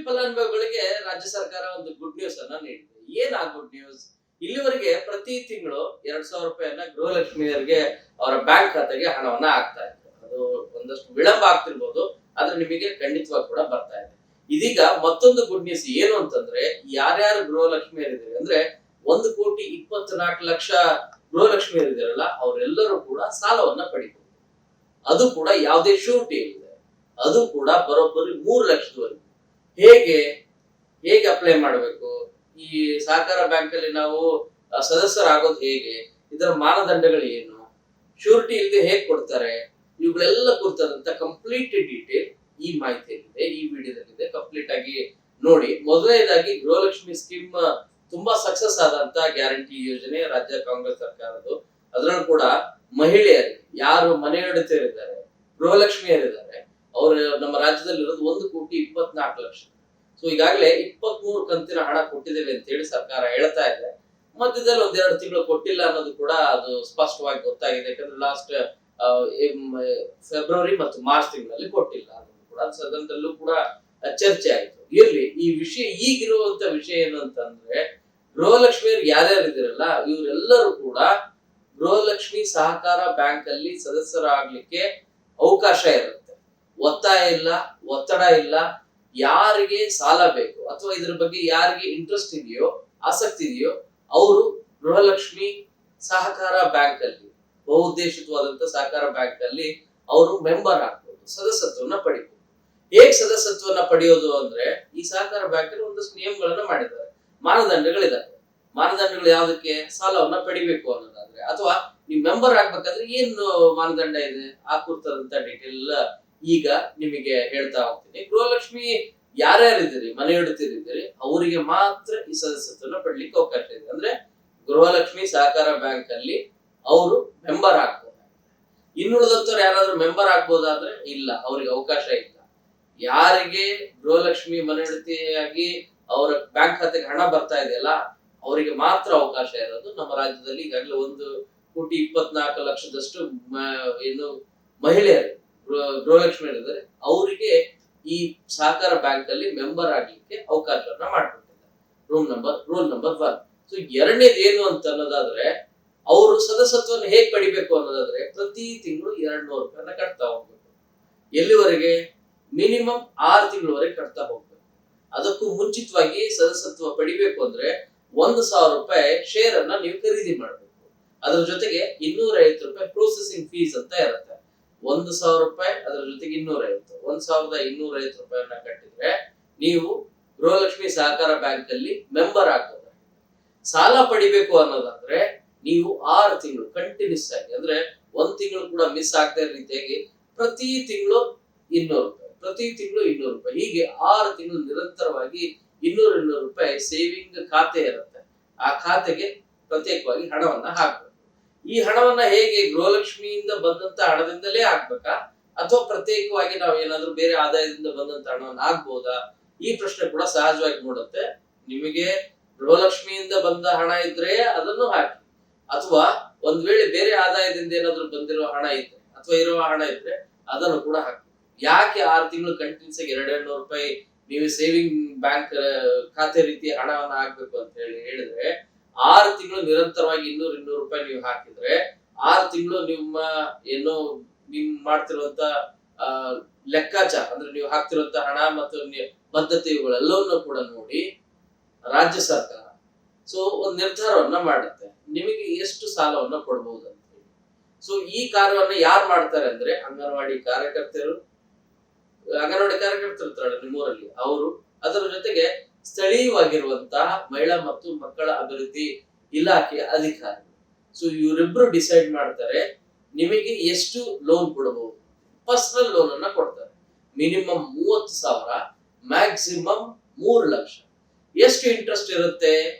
ಫಲಾನುಭವಿಗಳಿಗೆ ರಾಜ್ಯ ಸರ್ಕಾರ ಒಂದು ಗುಡ್ ನ್ಯೂಸ್ ಅನ್ನ ನೀಡಿದೆ. ಏನ್ ಆ ಗುಡ್ ನ್ಯೂಸ್? ಇಲ್ಲಿವರೆಗೆ ಪ್ರತಿ ತಿಂಗಳು 2,000 ರೂಪಾಯಿಯನ್ನ ಗೃಹಲಕ್ಷ್ಮಿಯರಿಗೆ ಅವರ ಬ್ಯಾಂಕ್ ಖಾತೆಗೆ ಹಣವನ್ನ ಹಾಕ್ತಾ ಇದ್ರು. ಅದು ಒಂದಷ್ಟು ವಿಳಂಬ ಆಗ್ತಿರ್ಬೋದು, ಆದ್ರೆ ನಿಮಗೆ ಖಂಡಿತವಾಗಿ ಕೂಡ ಬರ್ತಾ ಇದೆ. ಇದೀಗ ಮತ್ತೊಂದು ಗುಡ್ ನ್ಯೂಸ್ ಏನು ಅಂತಂದ್ರೆ, ಯಾರ್ಯಾರು ಗೃಹಲಕ್ಷ್ಮಿಯರಿದ್ದಾರೆ ಅಂದ್ರೆ 1,24,00,000 ಗೃಹಲಕ್ಷ್ಮಿಯರಿದ್ದಾರಲ್ಲ, ಅವರೆಲ್ಲರೂ ಕೂಡ ಸಾಲವನ್ನ ಪಡಿಬಹುದು. ಅದು ಕೂಡ ಯಾವುದೇ ಶೂರಿಟಿ ಇದೆ. ಅದು ಕೂಡ ಬರೋಬ್ಬರಿ 3 ಲಕ್ಷದವರೆಗೂ. ಹೇಗೆ ಅಪ್ಲೈ ಮಾಡಬೇಕು? ಈ ಸಹಕಾರ ಬ್ಯಾಂಕ್ ಅಲ್ಲಿ ನಾವು ಸದಸ್ಯರಾಗೋದು ಹೇಗೆ? ಇದರ ಮಾನದಂಡಗಳು ಏನು? ಶೂರಿಟಿ ಇಲ್ಲದೆ ಹೇಗೆ ಕೊಡ್ತಾರೆ? ಇವುಗಳೆಲ್ಲ ಕುರಿತಂತ ಕಂಪ್ಲೀಟ್ ಡೀಟೇಲ್ ಈ ಮಾಹಿತಿಯಲ್ಲಿದೆ, ಈ ವಿಡಿಯೋದಲ್ಲಿದೆ. ಕಂಪ್ಲೀಟ್ ಆಗಿ ನೋಡಿ. ಮೊದಲನೇದಾಗಿ ಗೃಹಲಕ್ಷ್ಮಿ ಸ್ಕೀಮ್ ತುಂಬಾ ಸಕ್ಸಸ್ ಆದಂತ ಗ್ಯಾರಂಟಿ ಯೋಜನೆ ರಾಜ್ಯ ಕಾಂಗ್ರೆಸ್ ಸರ್ಕಾರದ್ದು. ಅದರಲ್ಲೂ ಕೂಡ ಮಹಿಳೆಯರಿಗೆ, ಯಾರು ಮನೆಯೊಡತಿಯರಿದ್ದಾರೆ, ಗೃಹಲಕ್ಷ್ಮಿಯರಿದ್ದಾರೆ, ಅವರು ನಮ್ಮ ರಾಜ್ಯದಲ್ಲಿ ಇರೋದು 1,24,00,000. ಸೊ ಈಗಾಗಲೇ 23 ಕಂತಿನ ಹಣ ಕೊಟ್ಟಿದ್ದೇವೆ ಅಂತ ಹೇಳಿ ಸರ್ಕಾರ ಹೇಳ್ತಾ ಇದೆ. ಮಧ್ಯದಲ್ಲಿ 1-2 ತಿಂಗಳು ಕೊಟ್ಟಿಲ್ಲ ಅನ್ನೋದು ಕೂಡ ಅದು ಸ್ಪಷ್ಟವಾಗಿ ಗೊತ್ತಾಗಿದೆ. ಯಾಕಂದ್ರೆ ಲಾಸ್ಟ್ ಫೆಬ್ರವರಿ ಮತ್ತು ಮಾರ್ಚ್ ತಿಂಗಳಲ್ಲಿ ಕೊಟ್ಟಿಲ್ಲ ಅನ್ನೋದು ಕೂಡ ಸದನದಲ್ಲೂ ಕೂಡ ಚರ್ಚೆ ಆಯಿತು. ಇರ್ಲಿ, ಈ ವಿಷಯ ಈಗಿರುವಂತ ವಿಷಯ ಏನು ಅಂತಂದ್ರೆ, ಗೃಹಲಕ್ಷ್ಮಿಯರು ಯಾರ್ಯಾರು ಇದಿರಲ್ಲ, ಇವರೆಲ್ಲರೂ ಕೂಡ ಗೃಹಲಕ್ಷ್ಮಿ ಸಹಕಾರ ಬ್ಯಾಂಕ್ ಅಲ್ಲಿ ಸದಸ್ಯರಾಗ್ಲಿಕ್ಕೆ ಅವಕಾಶ ಇರುತ್ತೆ. ಒತ್ತಾಯ ಇಲ್ಲ, ಒತ್ತಡ ಇಲ್ಲ. ಯಾರಿಗೆ ಸಾಲ ಬೇಕು ಅಥವಾ ಇದ್ರ ಬಗ್ಗೆ ಯಾರಿಗೆ ಇಂಟ್ರೆಸ್ಟ್ ಇದೆಯೋ, ಆಸಕ್ತಿ ಇದೆಯೋ, ಅವರು ಗೃಹಲಕ್ಷ್ಮಿ ಸಹಕಾರ ಬ್ಯಾಂಕ್ ಅಲ್ಲಿ, ಬಹುದ್ದೇಶಿತವಾದಂತ ಸಹಕಾರ ಬ್ಯಾಂಕ್ ಅಲ್ಲಿ ಅವರು ಮೆಂಬರ್ ಆಗ್ಬೋದು, ಸದಸ್ಯತ್ವವನ್ನ ಪಡಿಬಹುದು. ಹೇಗ್ ಸದಸ್ಯತ್ವವನ್ನ ಪಡೆಯೋದು ಅಂದ್ರೆ, ಈ ಸಹಕಾರ ಬ್ಯಾಂಕ್ ಅಲ್ಲಿ ಒಂದಷ್ಟು ನಿಯಮಗಳನ್ನ ಮಾಡಿದ್ದಾರೆ, ಮಾನದಂಡಗಳಿದಾವೆ. ಮಾನದಂಡಗಳು ಯಾವುದಕ್ಕೆ? ಸಾಲವನ್ನ ಪಡಿಬೇಕು ಅನ್ನೋದಾದ್ರೆ, ಅಥವಾ ನೀವು ಮೆಂಬರ್ ಆಗ್ಬೇಕಾದ್ರೆ ಏನು ಮಾನದಂಡ ಇದೆ, ಆ ಕುರಿತಾದಂತ ಡೀಟೇಲ್ ಈಗ ನಿಮಗೆ ಹೇಳ್ತಾ ಹೋಗ್ತೀನಿ. ಗೃಹಲಕ್ಷ್ಮಿ ಯಾರ್ಯಾರಿದ್ದೀರಿ, ಮನೆಯೊಡತಿರಿದ್ದೀರಿ, ಅವರಿಗೆ ಮಾತ್ರ ಈ ಸದಸ್ಯತ್ವನ ಪಡ್ಲಿಕ್ಕೆ ಅವಕಾಶ ಇದೆ. ಅಂದ್ರೆ ಗೃಹಲಕ್ಷ್ಮಿ ಸಹಕಾರ ಬ್ಯಾಂಕ್ ಅಲ್ಲಿ ಅವರು ಮೆಂಬರ್ ಆಗ್ಬೋದು. ಇನ್ನುಳಿದಂತವ್ರು ಯಾರಾದ್ರೂ ಮೆಂಬರ್ ಆಗ್ಬೋದಾದ್ರೆ ಇಲ್ಲ, ಅವ್ರಿಗೆ ಅವಕಾಶ ಇಲ್ಲ. ಯಾರಿಗೆ ಗೃಹಲಕ್ಷ್ಮಿ ಮನೆಯೊಡತಿಯಾಗಿ ಅವರ ಬ್ಯಾಂಕ್ ಖಾತೆಗೆ ಹಣ ಬರ್ತಾ ಇದೆಯಲ್ಲ, ಅವರಿಗೆ ಮಾತ್ರ ಅವಕಾಶ ಇರೋದು. ನಮ್ಮ ರಾಜ್ಯದಲ್ಲಿ ಈಗಾಗಲೇ 1,24,00,000 ಏನು ಮಹಿಳೆಯರು ಗೃಹಲಕ್ಷ್ಮಿ ಇದ್ದಾರೆ, ಅವರಿಗೆ ಈ ಸಹಕಾರ ಬ್ಯಾಂಕ್ ಅಲ್ಲಿ ಮೆಂಬರ್ ಆಗ್ಲಿಕ್ಕೆ ಅವಕಾಶವನ್ನ ಮಾಡ್ಕೊಟ್ಟಿದ್ದಾರೆ. Rule number 1. ಸೊ ಎರಡನೇದು ಏನು ಅಂತ ಅನ್ನೋದಾದ್ರೆ, ಅವರು ಸದಸ್ಯತ್ವವನ್ನು ಹೇಗ್ ಪಡಿಬೇಕು ಅನ್ನೋದಾದ್ರೆ, ಪ್ರತಿ ತಿಂಗಳು 200 ರೂಪಾಯಿನ ಕಟ್ತಾ ಹೋಗ್ಬೇಕು. ಎಲ್ಲಿವರೆಗೆ? ಮಿನಿಮಮ್ 6 ತಿಂಗಳವರೆಗೆ ಕಟ್ತಾ ಹೋಗ್ಬೇಕು. ಅದಕ್ಕೂ ಮುಂಚಿತವಾಗಿ ಸದಸ್ಯತ್ವ ಪಡಿಬೇಕು ಅಂದ್ರೆ 1,000 ರೂಪಾಯಿ ಶೇರ್ ಅನ್ನ ನೀವು ಖರೀದಿ ಮಾಡಬೇಕು. ಅದ್ರ ಜೊತೆಗೆ 250 ರೂಪಾಯಿ ಪ್ರೊಸೆಸಿಂಗ್ ಫೀಸ್ ಅಂತ ಇರುತ್ತೆ. 1,000 ರೂಪಾಯಿ, ಅದರ ಜೊತೆಗೆ 250, 1,250 ರೂಪಾಯಿಯನ್ನ ಕಟ್ಟಿದ್ರೆ ನೀವು ಗೃಹಲಕ್ಷ್ಮಿ ಸಹಕಾರ ಬ್ಯಾಂಕ್ ಅಲ್ಲಿ ಮೆಂಬರ್ ಆಗ್ಬೋದು. ಸಾಲ ಪಡಿಬೇಕು ಅನ್ನೋದಾದ್ರೆ ನೀವು 6 ತಿಂಗಳು ಕಂಟಿನ್ಯೂಸ್ ಆಗಿ, ಅಂದ್ರೆ 1 ತಿಂಗಳು ಕೂಡ ಮಿಸ್ ಆಗದ ರೀತಿಯಾಗಿ ಪ್ರತಿ ತಿಂಗಳು 200 ರೂಪಾಯಿ, ಪ್ರತಿ ತಿಂಗಳು 200 ರೂಪಾಯಿ, ಹೀಗೆ 6 ತಿಂಗಳು ನಿರಂತರವಾಗಿ 200 ರೂಪಾಯಿ ಸೇವಿಂಗ್ ಖಾತೆ ಇರುತ್ತೆ. ಆ ಖಾತೆಗೆ ಪ್ರತ್ಯೇಕವಾಗಿ ಹಣವನ್ನ ಹಾಕಬೇಕು. ಈ ಹಣವನ್ನ ಹೇಗೆ? ಗೃಹಲಕ್ಷ್ಮಿಯಿಂದ ಬಂದಂತ ಹಣದಿಂದಲೇ ಹಾಕ್ಬೇಕಾ, ಅಥವಾ ಪ್ರತ್ಯೇಕವಾಗಿ ನಾವು ಏನಾದ್ರೂ ಬೇರೆ ಆದಾಯದಿಂದ ಬಂದಂತ ಹಣವನ್ನ ಹಾಕ್ಬೋದಾ? ಈ ಪ್ರಶ್ನೆ ಕೂಡ ಸಹಜವಾಗಿ ಮೂಡುತ್ತೆ. ನಿಮಗೆ ಗೃಹಲಕ್ಷ್ಮಿಯಿಂದ ಬಂದ ಹಣ ಇದ್ರೆ ಅದನ್ನು ಹಾಕಿ, ಅಥವಾ ಒಂದ್ ವೇಳೆ ಬೇರೆ ಆದಾಯದಿಂದ ಏನಾದ್ರೂ ಬಂದಿರೋ ಹಣ ಇದ್ರೆ ಅಥವಾ ಇರೋ ಹಣ ಇದ್ರೆ ಅದನ್ನು ಕೂಡ ಹಾಕಿ. ಯಾಕೆ 6 ತಿಂಗಳು ಕಂಟಿನ್ಯೂಸ್ ಆಗಿ 200 ರೂಪಾಯಿ ನೀವು ಸೇವಿಂಗ್ ಬ್ಯಾಂಕ್ ಖಾತೆ ರೀತಿ ಹಣವನ್ನ ಹಾಕ್ಬೇಕು ಅಂತ ಹೇಳಿದ್ರೆ, 6 ತಿಂಗಳು ನಿರಂತರವಾಗಿ 200 ರೂಪಾಯಿ ನೀವು ಹಾಕಿದ್ರೆ, 6 ತಿಂಗಳು ನಿಮ್ಮ ನೀವು ಮಾಡ್ತಿರುವಂತ ಲೆಕ್ಕಾಚಾರ, ಅಂದ್ರೆ ನೀವು ಹಾಕ್ತಿರುವಂತ ಹಣ ಮತ್ತು ಬದ್ಧತೆ ಇವುಗಳೆಲ್ಲವನ್ನೂ ಕೂಡ ನೋಡಿ ರಾಜ್ಯ ಸರ್ಕಾರ ಒಂದು ನಿರ್ಧಾರವನ್ನ ಮಾಡುತ್ತೆ, ನಿಮಗೆ ಎಷ್ಟು ಸಾಲವನ್ನ ಕೊಡಬಹುದು ಅಂತ ಹೇಳಿ. ಸೊ ಈ ಕಾರ್ಯವನ್ನ ಯಾರು ಮಾಡ್ತಾರೆ ಅಂದ್ರೆ, ಅಂಗನವಾಡಿ ಕಾರ್ಯಕರ್ತರು ಇರ್ತಾರೆ ನಿಮ್ಮೂರಲ್ಲಿ, ಅವರು, ಅದರ ಜೊತೆಗೆ ಸ್ಥಳೀಯವಾಗಿರುವಂತಹ ಮಹಿಳಾ ಮತ್ತು ಮಕ್ಕಳ ಅಭಿವೃದ್ಧಿ ಇಲಾಖೆಯ ಅಧಿಕಾರಿಗಳು. ಸೊ ಇವರಿಬ್ರು ಡಿಸೈಡ್ ಮಾಡ್ತಾರೆ ನಿಮಗೆ ಎಷ್ಟು ಲೋನ್ ಕೊಡಬಹುದು. ಪರ್ಸನಲ್ ಲೋನ್ ಅನ್ನ ಕೊಡ್ತಾರೆ. Minimum 30,000, maximum 3 lakh. ಎಷ್ಟು ಇಂಟ್ರೆಸ್ಟ್ ಇರುತ್ತೆ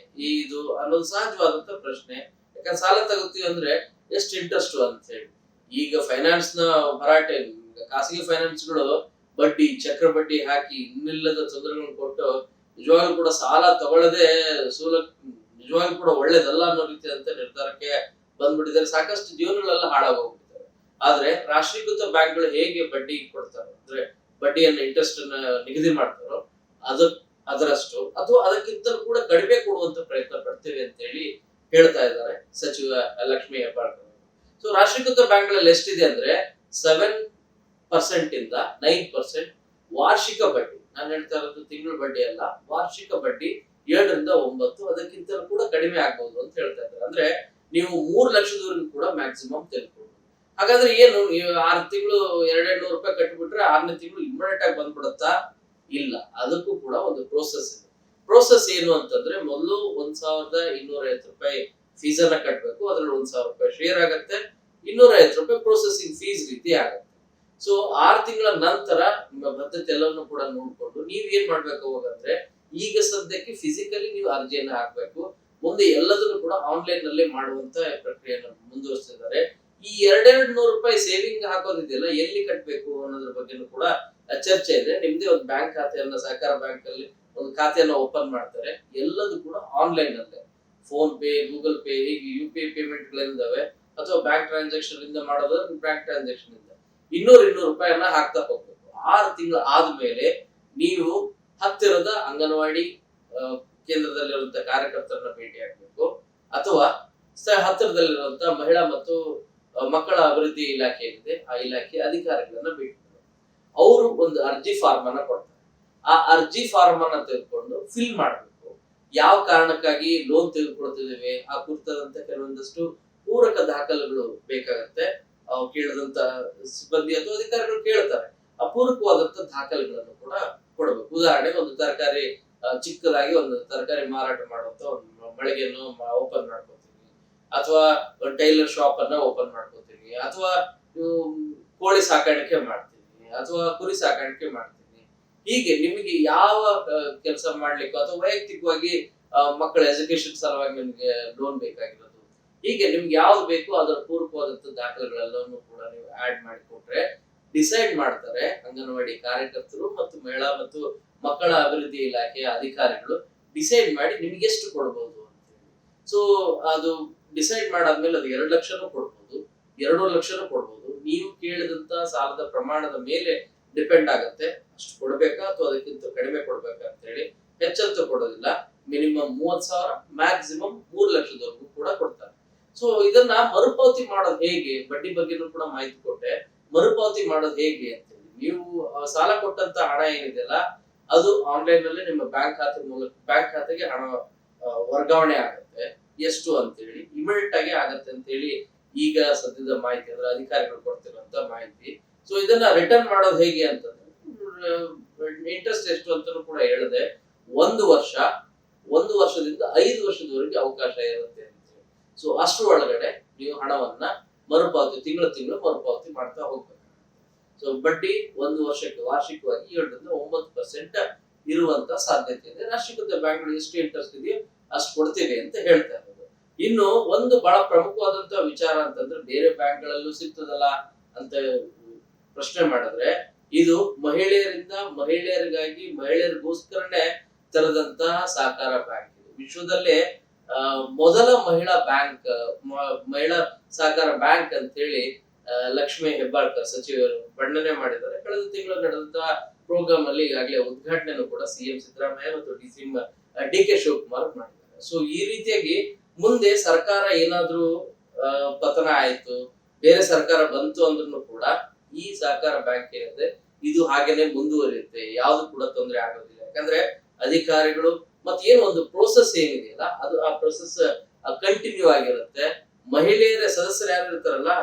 ಇದು ಅನ್ನೋದು ಸಹಜವಾದಂತ ಪ್ರಶ್ನೆ. ಯಾಕಂದ್ರೆ ಸಾಲ ತಗೋತೀವಿ ಅಂದ್ರೆ ಎಷ್ಟು ಇಂಟ್ರೆಸ್ಟ್ ಅಂತ ಹೇಳಿ. ಈಗ ಫೈನಾನ್ಸ್ ನ ಭರಾಟೆ, ಖಾಸಗಿ ಫೈನಾನ್ಸ್ಗಳು ಬಡ್ಡಿ, ಚಕ್ರ ಬಡ್ಡಿ ಹಾಕಿ ಇನ್ನಿಲ್ಲದ ತೊಂದರೆಗಳನ್ನು ಕೊಟ್ಟು ನಿಜವಾಗ್ಲೂ ಕೂಡ ಸಾಲ ತಗೊಳ್ಳದೆ ನಿಜವಾಗ್ಲೂ ಕೂಡ ಒಳ್ಳೇದಲ್ಲ ಅನ್ನೋ ರೀತಿಯಂತ ನಿರ್ಧಾರಕ್ಕೆ ಬಂದ್ಬಿಟ್ಟಿದ್ದಾರೆ. ಸಾಕಷ್ಟು ಜೀವನಗಳೆಲ್ಲ ಹಾಳಾಗೋಗ್ಬಿಟ್ಟಿದ್ದಾರೆ. ಆದ್ರೆ ರಾಷ್ಟ್ರೀಕೃತ ಬ್ಯಾಂಕ್ಗಳು ಹೇಗೆ ಬಡ್ಡಿ ಕೊಡ್ತಾರೆ ಅಂದ್ರೆ, ಬಡ್ಡಿಯನ್ನ ಇಂಟ್ರೆಸ್ಟ್ ಅನ್ನ ನಿಗದಿ ಮಾಡ್ತಾರೋ, ಅದ ಅದರಷ್ಟು ಅಥವಾ ಅದಕ್ಕಿಂತಲೂ ಕೂಡ ಕಡಿಮೆ ಕೊಡುವಂತ ಪ್ರಯತ್ನ ಪಡ್ತೇವೆ ಅಂತ ಹೇಳಿ ಹೇಳ್ತಾ ಇದ್ದಾರೆ ಸಚಿವ ಲಕ್ಷ್ಮೀ ಹೆಬ್ಬಾಳ್ಕರ್. ಸೊ ರಾಷ್ಟ್ರೀಕೃತ ಬ್ಯಾಂಕ್ಗಳಲ್ಲಿ ಎಷ್ಟಿದೆ ಅಂದ್ರೆ 7% ಇಂದ 9% ವಾರ್ಷಿಕ ಬಡ್ಡಿ. ನಾನು ಹೇಳ್ತಾ ಇರೋದು ತಿಂಗಳ ಬಡ್ಡಿ ಅಲ್ಲ, ವಾರ್ಷಿಕ ಬಡ್ಡಿ 7ರಿಂದ 9, ಅದಕ್ಕಿಂತಲೂ ಕೂಡ ಕಡಿಮೆ ಆಗ್ಬಹುದು ಅಂತ ಹೇಳ್ತಾ ಇದ್ದಾರೆ. ಅಂದ್ರೆ ನೀವು 3 ಲಕ್ಷದವರೆಗೂ ಕೂಡ ಮ್ಯಾಕ್ಸಿಮಮ್ ತೆಗೆದುಕೊಂಡು. ಹಾಗಾದ್ರೆ ಏನು, ನೀವು 6 ತಿಂಗಳು 200 ರೂಪಾಯಿ ಕಟ್ಟಿಬಿಟ್ರೆ 6ನೇ ತಿಂಗಳು ಇಮಿಡಿಯೇಟ್ ಆಗಿ ಬಂದ್ಬಿಡುತ್ತಾ? ಇಲ್ಲ, ಅದಕ್ಕೂ ಕೂಡ ಒಂದು ಪ್ರೋಸೆಸ್ ಇದೆ. ಪ್ರೋಸೆಸ್ ಏನು ಅಂತಂದ್ರೆ, ಮೊದಲು 1250 ರೂಪಾಯಿ ಫೀಸ್ ಅನ್ನ ಕಟ್ಟಬೇಕು. ಅದ್ರಲ್ಲಿ 1000 ರೂಪಾಯಿ ಶೇರ್ ಆಗುತ್ತೆ, 250 ರೂಪಾಯಿ ಪ್ರೊಸೆಸಿಂಗ್ ಫೀಸ್ ರೀತಿ ಆಗುತ್ತೆ. ಸೊ 6 ತಿಂಗಳ ನಂತರ ನಿಮ್ಮ ಬದ್ಧತೆ ಎಲ್ಲವನ್ನು ಕೂಡ ನೋಡ್ಕೊಂಡು ನೀವ್ ಏನ್ ಮಾಡ್ಬೇಕು ಹೋಗಂದ್ರೆ, ಈಗ ಸದ್ಯಕ್ಕೆ ಫಿಸಿಕಲಿ ನೀವು ಅರ್ಜಿಯನ್ನ ಹಾಕ್ಬೇಕು. ಮುಂದೆ ಎಲ್ಲದನ್ನು ಕೂಡ ಆನ್ಲೈನ್ ನಲ್ಲೇ ಮಾಡುವಂತ ಪ್ರಕ್ರಿಯೆಯನ್ನು ಮುಂದುವರಿಸಿದ್ದಾರೆ. ಈ 200 ರೂಪಾಯಿ ಸೇವಿಂಗ್ ಹಾಕೋದಿದೆಯಲ್ಲ, ಎಲ್ಲಿ ಕಟ್ಟಬೇಕು ಅನ್ನೋದ್ರ ಬಗ್ಗೆನೂ ಕೂಡ ಚರ್ಚೆ ಇದೆ. ನಿಮ್ದೇ ಒಂದು ಬ್ಯಾಂಕ್ ಖಾತೆಯನ್ನ ಸಹಕಾರ ಬ್ಯಾಂಕ್ ಅಲ್ಲಿ ಒಂದು ಖಾತೆಯನ್ನ ಓಪನ್ ಮಾಡ್ತಾರೆ. ಎಲ್ಲದೂ ಕೂಡ ಆನ್ಲೈನ್ ಅಲ್ಲೇ, ಫೋನ್ ಪೇ, ಗೂಗಲ್ ಪೇ, ಹೀಗೆ UPI ಪೇಮೆಂಟ್ ಗಳಿಂದವೆ, ಅಥವಾ ಬ್ಯಾಂಕ್ ಟ್ರಾನ್ಸಾಕ್ಷನ್ ಇಂದ ಮಾಡೋದಾದ್ರೆ ಬ್ಯಾಂಕ್ ಟ್ರಾನ್ಸಾಕ್ಷನ್ ಇಂದ 200 ರೂಪಾಯಿಯನ್ನ ಹಾಕ್ತಾ ಹೋಗ್ಬೇಕು. 6 ತಿಂಗಳು ಆದ್ಮೇಲೆ ನೀವು ಹತ್ತಿರದ ಅಂಗನವಾಡಿ ಕೇಂದ್ರದಲ್ಲಿರುವಂತಹ ಕಾರ್ಯಕರ್ತರನ್ನ ಭೇಟಿ ಆಗ್ಬೇಕು, ಅಥವಾ ಹತ್ತಿರದಲ್ಲಿರುವಂತಹ ಮಹಿಳಾ ಮತ್ತು ಮಕ್ಕಳ ಅಭಿವೃದ್ಧಿ ಇಲಾಖೆ ಏನಿದೆ ಆ ಇಲಾಖೆ ಅಧಿಕಾರಿಗಳನ್ನ ಭೇಟಿ ಮಾಡಬೇಕು. ಅವರು ಒಂದು ಅರ್ಜಿ ಫಾರ್ಮ್ ಅನ್ನ ಕೊಡ್ತಾರೆ. ಆ ಅರ್ಜಿ ಫಾರ್ಮ್ ಅನ್ನ ತೆಗೆದುಕೊಂಡು ಫಿಲ್ ಮಾಡಬೇಕು. ಯಾವ ಕಾರಣಕ್ಕಾಗಿ ಲೋನ್ ತೆಗೆದುಕೊಳ್ತಿದ್ದೇವೆ ಆ ಕುರಿತಾದಂತ ಕೆಲವೊಂದಷ್ಟು ಪೂರಕ ದಾಖಲೆಗಳು ಬೇಕಾಗತ್ತೆ. ಕೇಳಿದಂತ ಸಿಬ್ಬಂದಿ ಅಥವಾ ಅಧಿಕಾರಿಗಳು ಕೇಳ್ತಾರೆ, ಅಪೂರಕವಾದಂತ ದಾಖಲೆಗಳನ್ನು ಕೂಡ ಕೊಡಬೇಕು. ಉದಾಹರಣೆಗೆ ಒಂದು ತರಕಾರಿ, ಚಿಕ್ಕದಾಗಿ ಒಂದು ತರಕಾರಿ ಮಾರಾಟ ಮಾಡುವಂತ ಒಂದು ಮಳಿಗೆಯನ್ನು ಓಪನ್ ಮಾಡ್ಕೊತೀವಿ, ಅಥವಾ ಒಂದು ಟೈಲರ್ ಶಾಪ್ ಅನ್ನ ಓಪನ್ ಮಾಡ್ಕೊತೀವಿ, ಅಥವಾ ಕೋಳಿ ಸಾಕಾಣಿಕೆ ಮಾಡ್ತೀವಿ, ಅಥವಾ ಕುರಿ ಸಾಕಾಣಿಕೆ ಮಾಡ್ತೀವಿ. ಹೀಗೆ ನಿಮಗೆ ಯಾವ ಕೆಲಸ ಮಾಡ್ಲಿಕ್ಕೂ ಅಥವಾ ವೈಯಕ್ತಿಕವಾಗಿ ಮಕ್ಕಳ ಎಜುಕೇಶನ್ ಸಲುವಾಗಿ ನಿಮ್ಗೆ ಲೋನ್ ಬೇಕಾಗಿರೋದು, ಹೀಗೆ ನಿಮ್ಗೆ ಯಾವ್ದು ಬೇಕು ಅದರ ಪೂರಕವಾದಂತ ದಾಖಲೆಗಳೆಲ್ಲವನ್ನು ಕೂಡ ನೀವು ಆಡ್ ಮಾಡಿ ಕೊಟ್ರೆ ಡಿಸೈಡ್ ಮಾಡ್ತಾರೆ ಅಂಗನವಾಡಿ ಕಾರ್ಯಕರ್ತರು ಮತ್ತು ಮಹಿಳಾ ಮತ್ತು ಮಕ್ಕಳ ಅಭಿವೃದ್ಧಿ ಇಲಾಖೆಯ ಅಧಿಕಾರಿಗಳು. ಡಿಸೈಡ್ ಮಾಡಿ ನಿಮ್ಗೆ ಎಷ್ಟು ಕೊಡ್ಬೋದು ಅಂತ ಹೇಳಿ. ಸೊ ಅದು ಡಿಸೈಡ್ ಮಾಡಾದ್ಮೇಲೆ ಅದು 2 ಲಕ್ಷನೂ ಕೊಡ್ಬೋದು, 2 ಲಕ್ಷನೂ ಕೊಡ್ಬೋದು. ನೀವು ಕೇಳಿದಂತ ಸಾಲದ ಪ್ರಮಾಣದ ಮೇಲೆ ಡಿಪೆಂಡ್ ಆಗುತ್ತೆ, ಅಷ್ಟು ಕೊಡ್ಬೇಕಾ ಅಥವಾ ಅದಕ್ಕಿಂತ ಕಡಿಮೆ ಕೊಡ್ಬೇಕಾ ಅಂತ ಹೇಳಿ. ಹೆಚ್ಚಂತೂ ಕೊಡೋದಿಲ್ಲ, ಮಿನಿಮಮ್ 30,000, ಮ್ಯಾಕ್ಸಿಮಮ್ 3 ಲಕ್ಷದವರೆಗೂ ಕೂಡ ಕೊಡ್ತಾರೆ. ಸೊ ಇದನ್ನ ಮರುಪಾವತಿ ಮಾಡೋದು ಹೇಗೆ, ಬಡ್ಡಿ ಬಗ್ಗೆನೂ ಕೂಡ ಮಾಹಿತಿ ಕೊಟ್ಟೆ. ಮರುಪಾವತಿ ಮಾಡೋದು ಹೇಗೆ ಅಂತ ಹೇಳಿ, ನೀವು ಸಾಲ ಕೊಟ್ಟಂತ ಹಣ ಏನಿದೆಯಲ್ಲ ಅದು ಆನ್ಲೈನ್ ನಲ್ಲಿ ನಿಮ್ಮ ಬ್ಯಾಂಕ್ ಖಾತೆ ಮೂಲಕ ಬ್ಯಾಂಕ್ ಖಾತೆಗೆ ಹಣ ವರ್ಗಾವಣೆ ಆಗುತ್ತೆ. ಎಷ್ಟು ಅಂತ ಹೇಳಿ ಇಮಿಡಿಯೇಟ್ ಆಗಿ ಆಗತ್ತೆ ಅಂತ ಹೇಳಿ ಈಗ ಸದ್ಯದ ಮಾಹಿತಿ, ಅಂದ್ರೆ ಅಧಿಕಾರಿಗಳು ಕೊಡ್ತಿರುವಂತ ಮಾಹಿತಿ. ಸೊ ಇದನ್ನ ರಿಟರ್ನ್ ಮಾಡೋದು ಹೇಗೆ ಅಂತಂದ್ರೆ, ಇಂಟ್ರೆಸ್ಟ್ ಎಷ್ಟು ಅಂತಾನೂ ಕೂಡ ಹೇಳಿದೆ. 1 ವರ್ಷ, 1 ವರ್ಷದಿಂದ 5 ವರ್ಷದವರೆಗೆ ಅವಕಾಶ ಇರುತ್ತೆ ಅಂತ ಹೇಳಿ. ಸೊ ಅಷ್ಟರ ಒಳಗಡೆ ನೀವು ಹಣವನ್ನ ಮರುಪಾವತಿ ತಿಂಗಳು ಮರುಪಾವತಿ ಮಾಡ್ತಾ ಹೋಗ್ಬೇಕು. ಸೊ ಬಡ್ಡಿ 1 ವರ್ಷಕ್ಕೆ ವಾರ್ಷಿಕವಾಗಿ 7ರಿಂದ 9% ಇರುವಂತ ಸಾಧ್ಯತೆ ಇದೆ. ರಾಷ್ಟ್ರೀಕೃತ ಬ್ಯಾಂಕ್ಗಳು ಎಷ್ಟು ಇಂಟ್ರೆಸ್ಟ್ ಇದೆಯೋ ಅಷ್ಟು ಕೊಡ್ತೇವೆ ಅಂತ ಹೇಳ್ತಾ ಇರೋದು. ಇನ್ನು ಒಂದು ಬಹಳ ಪ್ರಮುಖವಾದಂತ ವಿಚಾರ ಅಂತಂದ್ರೆ, ಬೇರೆ ಬ್ಯಾಂಕ್ಗಳಲ್ಲೂ ಸಿಗ್ತದಲ್ಲ ಅಂತ ಪ್ರಶ್ನೆ ಮಾಡಿದ್ರೆ, ಇದು ಮಹಿಳೆಯರಿಂದ ಮಹಿಳೆಯರಿಗಾಗಿ ಮಹಿಳೆಯರಿಗೋಸ್ಕರನೇ ತೆರೆದಂತಹ ಸಹಕಾರ ಬ್ಯಾಂಕ್. ಇದು ವಿಶ್ವದಲ್ಲೇ ಮೊದಲ ಮಹಿಳಾ ಬ್ಯಾಂಕ್, ಮಹಿಳಾ ಸಹಕಾರ ಬ್ಯಾಂಕ್ ಅಂತ ಹೇಳಿ ಲಕ್ಷ್ಮೀ ಹೆಬ್ಬಾಳ್ಕರ್ ಸಚಿವರು ಬಣ್ಣನೆ ಮಾಡಿದ್ದಾರೆ. ಕಳೆದ ತಿಂಗಳು ನಡೆದಂತಹ ಪ್ರೋಗ್ರಾಮ್ ಅಲ್ಲಿ ಈಗಾಗಲೇ ಉದ್ಘಾಟನೆಯನ್ನು ಕೂಡ ಸಿಎಂ ಸಿದ್ದರಾಮಯ್ಯ ಮತ್ತು DK ಶಿವಕುಮಾರ್ ಮಾಡಿದ್ದಾರೆ. ಸೊ ಈ ರೀತಿಯಾಗಿ ಮುಂದೆ ಸರ್ಕಾರ ಏನಾದ್ರೂ ಪತನ ಆಯ್ತು, ಬೇರೆ ಸರ್ಕಾರ ಬಂತು ಅಂದ್ರೂ ಕೂಡ ಈ ಸಹಕಾರ ಬ್ಯಾಂಕ್ ಏನಿದೆ ಇದು ಹಾಗೇನೆ ಮುಂದುವರಿಯುತ್ತೆ, ಯಾವ್ದು ಕೂಡ ತೊಂದರೆ ಆಗೋದಿಲ್ಲ. ಯಾಕಂದ್ರೆ ಅಧಿಕಾರಿಗಳು ಮತ್ತೆ ಏನು ಒಂದು ಪ್ರೋಸೆಸ್ ಏನಿದೆಯಲ್ಲ ಅದು ಆ ಪ್ರೋಸೆಸ್ ಕಂಟಿನ್ಯೂ ಆಗಿರುತ್ತೆ. ಮಹಿಳೆಯರ ಸದಸ್ಯರು ಯಾರು ಇರ್ತಾರಲ್ಲ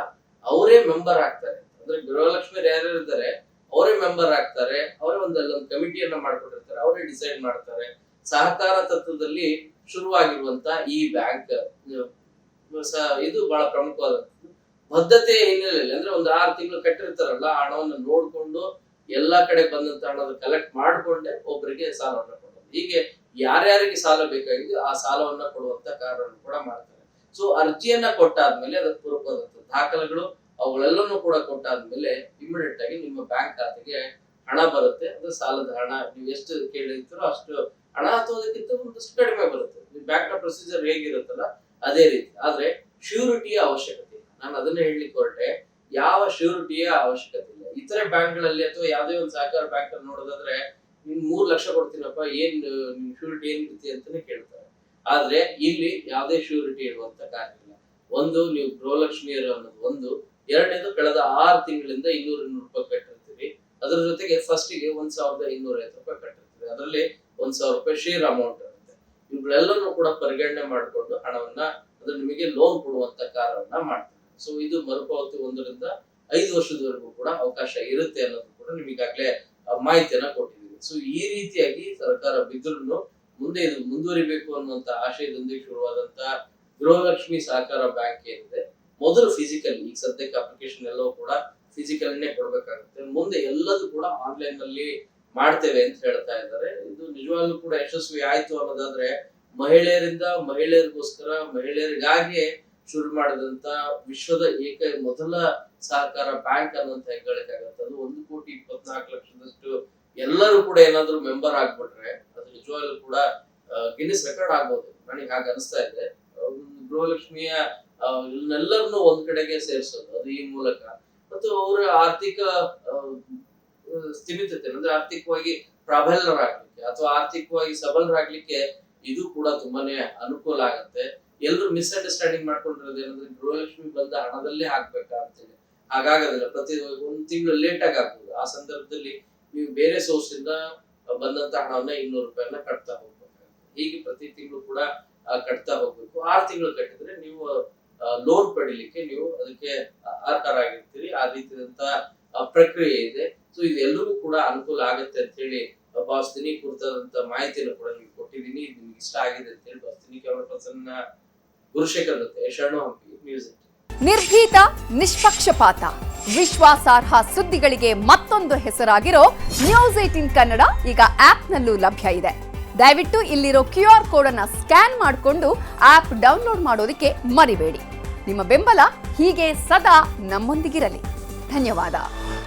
ಅವರೇ ಮೆಂಬರ್ ಆಗ್ತಾರೆ. ಅಂದ್ರೆ ಗೃಹಲಕ್ಷ್ಮಿ ಯಾರು ಇರ್ತಾರೆ ಅವರೇ ಮೆಂಬರ್ ಆಗ್ತಾರೆ. ಅವರೇ ಅಲ್ಲೊಂದು ಕಮಿಟಿಯನ್ನ ಮಾಡ್ಕೊಂಡಿರ್ತಾರೆ, ಅವರೇ ಡಿಸೈಡ್ ಮಾಡ್ತಾರೆ. ಸಹಕಾರ ತತ್ವದಲ್ಲಿ ಶುರುವಾಗಿರುವಂತ ಈ ಬ್ಯಾಂಕ್ ಇದು ಬಹಳ ಪ್ರಮುಖವಾದಂಥದ್ದು. ಬದ್ಧತೆ ಹಿನ್ನೆಲೆಯಲ್ಲಿ, ಅಂದ್ರೆ ಒಂದು 6 ತಿಂಗಳು ಕಟ್ಟಿರ್ತಾರಲ್ಲ, ಹಣವನ್ನು ನೋಡ್ಕೊಂಡು ಎಲ್ಲಾ ಕಡೆ ಬಂದಂತ ಹಣವನ್ನು ಕಲೆಕ್ಟ್ ಮಾಡ್ಕೊಂಡೆ ಒಬ್ಬರಿಗೆ ಸಾಲವನ್ನ ಕೊಡೋದು. ಹೀಗೆ ಯಾರ್ಯಾರಿಗೆ ಸಾಲ ಬೇಕಾಗಿದೆಯೋ ಆ ಸಾಲವನ್ನ ಕೊಡುವಂತ ಕಾರ್ಯವನ್ನು ಕೂಡ ಮಾಡ್ತಾರೆ. ಸೊ ಅರ್ಜಿಯನ್ನ ಕೊಟ್ಟಾದ್ಮೇಲೆ ಅದಕ್ಕೆ ಪೂರಕವಾದಂತ ದಾಖಲೆಗಳು ಅವುಗಳೆಲ್ಲನೂ ಕೂಡ ಕೊಟ್ಟಾದ್ಮೇಲೆ ಇಮಿಡಿಯೇಟ್ ಆಗಿ ನಿಮ್ಮ ಬ್ಯಾಂಕ್ ಖಾತೆಗೆ ಹಣ ಬರುತ್ತೆ. ಅದು ಸಾಲದ ಹಣ, ನೀವು ಎಷ್ಟು ಕೇಳಿರ್ತೀರೋ ಅಷ್ಟು ಹಣ ಅಥವಾ ಅದಕ್ಕಿಂತ ಒಂದಷ್ಟು ಕಡಿಮೆ ಬರುತ್ತೆ. ಬ್ಯಾಂಕ್ ನ ಪ್ರೊಸೀಜರ್ ಹೇಗಿರುತ್ತಲ್ಲ ಅದೇ ರೀತಿ. ಆದ್ರೆ ಶ್ಯೂರಿಟಿಯ ಅವಶ್ಯಕತೆ ಇಲ್ಲ. ನಾನು ಅದನ್ನ ಹೇಳಲಿಕ್ಕೆ ಹೊರಟೆ, ಯಾವ ಶ್ಯೂರಿಟಿಯ ಅವಶ್ಯಕತೆ ಇಲ್ಲ. ಇತರೆ ಬ್ಯಾಂಕ್ ಗಳಲ್ಲಿ ಅಥವಾ ಯಾವುದೇ ಒಂದು ಸಹಕಾರ ಬ್ಯಾಂಕ್ ಅಲ್ಲಿ ನೋಡೋದಾದ್ರೆ ನೀನ್ 3 ಲಕ್ಷ ಕೊಡ್ತೀನಪ್ಪ, ಏನ್ ನಿಮ್ ಶ್ಯೂರಿಟಿ ಏನ್ ಇರುತ್ತೆ ಅಂತಾನೆ ಕೇಳ್ತಾರೆ. ಆದ್ರೆ ಇಲ್ಲಿ ಯಾವುದೇ ಶ್ಯೂರಿಟಿ ಇರುವಂತ ಕಾರ್ಯ ಇಲ್ಲ. ಒಂದು, ನೀವು ಗೃಹಲಕ್ಷ್ಮಿಯರು ಅನ್ನೋದು ಒಂದು. ಎರಡನೇದು, ಕಳೆದ 6 ತಿಂಗಳಿಂದ 200 ರೂಪಾಯಿ ಕಟ್ಟಿರ್ತೀವಿ. ಅದ್ರ ಜೊತೆಗೆ ಫಸ್ಟ್ ಗೆ 1250 ರೂಪಾಯಿ ಕಟ್ಟಿರ್ತೀವಿ. ಅದರಲ್ಲಿ 1000 ರೂಪಾಯಿ ಶೇರ್ ಅಮೌಂಟ್ ಇರುತ್ತೆ. ಇವುಗಳೆಲ್ಲನೂ ಕೂಡ ಪರಿಗಣನೆ ಮಾಡಿಕೊಂಡು ಹಣವನ್ನ ಅಂದ್ರೆ ನಿಮಗೆ ಲೋನ್ ಕೊಡುವಂತ ಕಾರ್ಯವನ್ನ ಮಾಡ್ತಾರೆ. ಸೊ ಇದು ಮರುಪಾವತಿ 1 ರಿಂದ 5 ವರ್ಷದವರೆಗೂ ಕೂಡ ಅವಕಾಶ ಇರುತ್ತೆ ಅನ್ನೋದು ಕೂಡ ನಿಮಗಾಗ್ಲೇ ಮಾಹಿತಿಯನ್ನ ಕೊಟ್ಟಿದ್ದೀವಿ. ಸೊ ಈ ರೀತಿಯಾಗಿ ಸರ್ಕಾರ ಬಿದ್ದರೂ ಮುಂದೆ ಇದು ಮುಂದುವರಿಬೇಕು ಅನ್ನುವಂತ ಆಶಯದೊಂದಿಗೆ ಶುರುವಾದಂತ ಗೃಹಲಕ್ಷ್ಮಿ ಸಹಕಾರ ಬ್ಯಾಂಕ್ ಏನಿದೆ, ಮೊದಲು ಫಿಸಿಕಲ್, ಈಗ ಸದ್ಯಕ್ಕೆ ಅಪ್ಲಿಕೇಶನ್ ಎಲ್ಲವೂ ಕೂಡ ಫಿಸಿಕಲ್ನೇ ಕೊಡ್ಬೇಕಾಗುತ್ತೆ. ಮುಂದೆ ಎಲ್ಲದೂ ಕೂಡ ಆನ್ಲೈನ್ ನಲ್ಲಿ ಮಾಡ್ತೇವೆ ಅಂತ ಹೇಳ್ತಾ ಇದ್ದಾರೆ. ಇದು ನಿಜವಾಗ್ಲೂ ಕೂಡ ಯಶಸ್ವಿ ಆಯ್ತು ಅನ್ನೋದಾದ್ರೆ ಮಹಿಳೆಯರಿಗೋಸ್ಕರ, ಮಹಿಳೆಯರಿಗಾಗಿ ಶುರು ಮಾಡಿದಂತ ವಿಶ್ವದ ಮೊದಲ ಸಹಕಾರ ಬ್ಯಾಂಕ್ ಅನ್ನೋಂತ ಹೇಳಕ್ಕಾಗತ್ತೆ. ಅದು 1,24,00,000 ಎಲ್ಲರೂ ಕೂಡ ಏನಾದ್ರು ಮೆಂಬರ್ ಆಗ್ಬಿಟ್ರೆ ಅದು ನಿಜವಾಗ್ಲೂ ಕೂಡ ಗಿನ್ನಿಸ್ ರೆಕಾರ್ಡ್ ಆಗ್ಬೋದು. ನನಗೆ ಹಾಗೆ ಅನಿಸ್ತಾ ಇದೆ. ಗೃಹಲಕ್ಷ್ಮಿಯ ಎಲ್ಲರನ್ನೂ ಒಂದ್ ಕಡೆಗೆ ಸೇರಿಸೋದು ಅದು ಈ ಮೂಲಕ, ಮತ್ತು ಅವರ ಆರ್ಥಿಕ ಸ್ಥಿಮಿತತೆ ಅಂದ್ರೆ ಆರ್ಥಿಕವಾಗಿ ಪ್ರಾಬಲ್ಯರಾಗ್ಲಿಕ್ಕೆ ಅಥವಾ ಆರ್ಥಿಕವಾಗಿ ಸಬಲರಾಗ್ಲಿಕ್ಕೆ ಇದು ಕೂಡ ತುಂಬಾನೇ ಅನುಕೂಲ ಆಗತ್ತೆ. ಎಲ್ಲರೂ ಮಿಸ್ಅಂಡರ್ಸ್ಟ್ಯಾಂಡಿಂಗ್ ಮಾಡ್ಕೊಂಡಿರೋದು ಏನಂದ್ರೆ ಗೃಹಲಕ್ಷ್ಮಿ ಬಂದ ಹಣದಲ್ಲೇ ಹಾಕ್ಬೇಕಾ ಅಂತೇಳಿ. ಹಾಗಾಗೋದಿಲ್ಲ. ಪ್ರತಿ 1 ತಿಂಗಳು ಲೇಟ್ ಆಗಿ ಆಗ್ಬೋದು. ಆ ಸಂದರ್ಭದಲ್ಲಿ ನೀವು ಬೇರೆ ಸೋರ್ಸ್ ಇಂದ ಬಂದಂತ ಹಣವನ್ನ 200 ರೂಪಾಯಿನ ಕಟ್ತಾ ಹೋಗ್ಬೇಕಾಗುತ್ತೆ. ಹೀಗೆ ಪ್ರತಿ ತಿಂಗಳು ಕೂಡ ಕಟ್ತಾ ಹೋಗ್ಬೇಕು. 6 ತಿಂಗಳು ಕಟ್ಟಿದ್ರೆ ನೀವು ಲೋನ್ ಪಡಿಲಿಕ್ಕೆ ನೀವು ಅದಕ್ಕೆ ಅರ್ಹರಾಗಿರ್ತೀರಿ. ಆ ರೀತಿಯಾದಂತ ಪ್ರಕ್ರಿಯೆ ಇದೆ. ಸೊ ಇದು ಎಲ್ರಿಗೂ ಕೂಡ ಅನುಕೂಲ ಆಗುತ್ತೆ ಅಂತ ಹೇಳಿ ಭಾವಿಸ್ತೀನಿ. ಕುರಿತಾದಂತ ಮಾಹಿತಿಯನ್ನು ಕೂಡ ನಿಮ್ಗೆ ಕೊಟ್ಟಿದ್ದೀನಿ. ಇದು ನಿಮ್ಗೆ ಇಷ್ಟ ಆಗಿದೆ ಅಂತ ಹೇಳಿ ಭಾವಿಸ್ತೀನಿ. ಕ್ಯಾಮರಾ ಪರ್ಸನ್ ಗುರುಶೇಖರ್ ಜೊತೆ ಶರಣು ಹಂಪಿ, ನ್ಯೂಸ್ 18. ನಿರ್ಭೀತ, ನಿಷ್ಪಕ್ಷಪಾತ, ವಿಶ್ವಾಸಾರ್ಹ ಸುದ್ದಿಗಳಿಗೆ ಮತ್ತೊಂದು ಹೆಸರಾಗಿರೋ ನ್ಯೂಸ್ 18 ಕನ್ನಡ ಈಗ ಆಪ್ನಲ್ಲೂ ಲಭ್ಯ ಇದೆ. ದಯವಿಟ್ಟು ಇಲ್ಲಿರೋ QR ಕೋಡ್ ಅನ್ನ ಸ್ಕ್ಯಾನ್ ಮಾಡಿಕೊಂಡು ಆಪ್ ಡೌನ್ಲೋಡ್ ಮಾಡೋದಕ್ಕೆ ಮರಿಬೇಡಿ. ನಿಮ್ಮ ಬೆಂಬಲ ಹೀಗೆ ಸದಾ ನಮ್ಮೊಂದಿಗಿರಲಿ. ಧನ್ಯವಾದ.